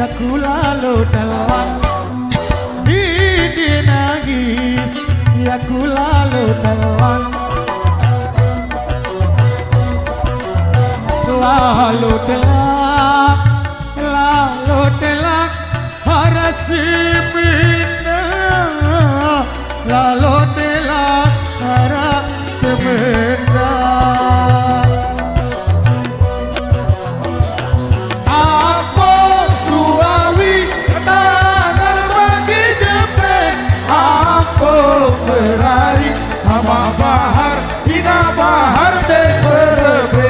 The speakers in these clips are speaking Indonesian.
aku lalu telan. Didi nangis aku lalu telan. Lalu telan harasimina. Lalu telan harasimina. Berari sama bahar, hina bahar deh berbe.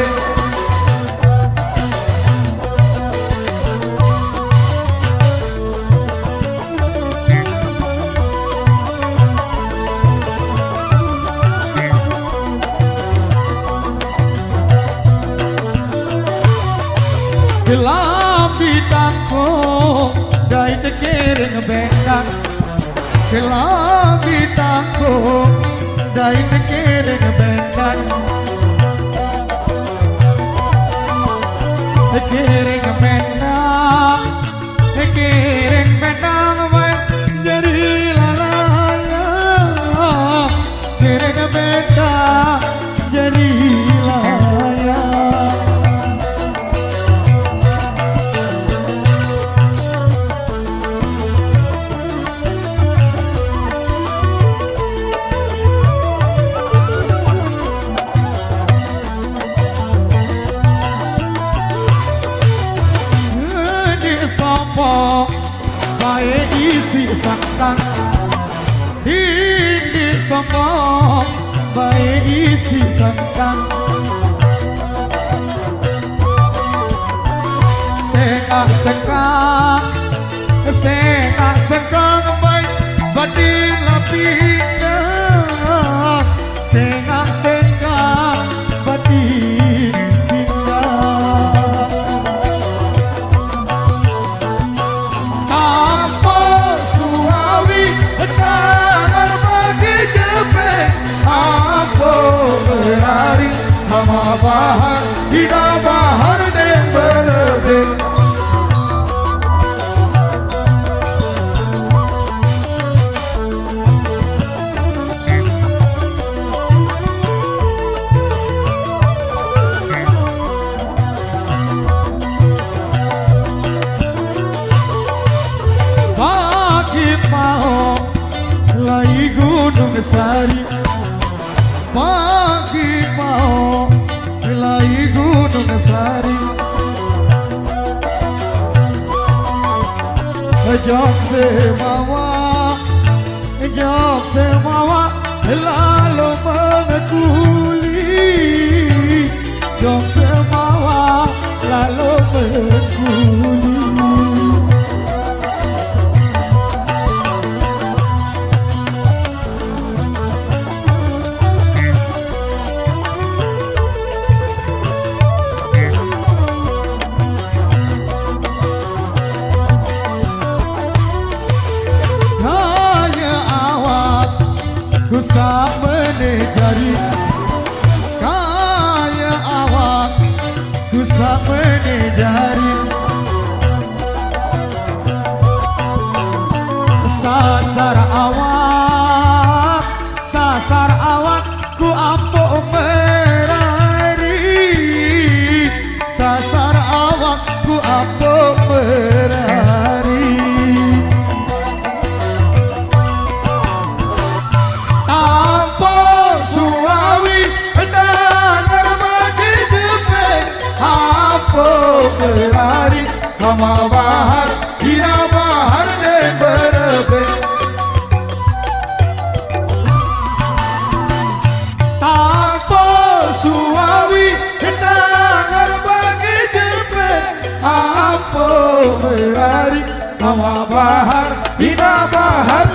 Gelam bitangku, dai tekiring bengkak. Gelam bitangku, dai tekiring bengkak. Tekiring bengkak, tekiring bengkak, jadi lalaya. Tekiring bengkak, jadi lalaya. Baik isi sangkang ini sombong, baik isi sangkang. Sengak baik batin lapina. Sengak batin berari sama bahar, hina bahar deh berbe. Pagi mau lai gunung sari. Pagi mau mulai gunung sari. Jok semawa lalu mengekuli. Jok semawa lalu mengekuli. Kusah menejari kaya awak, kusah menejari. Sasar awak ku ampuk merari. Sasar awak ku ampuk merari. Berari sama bahar, hina bahar deh berbe. Tanpa suawi kenangan bagi jepit. Apa berari sama bahar, hina bahar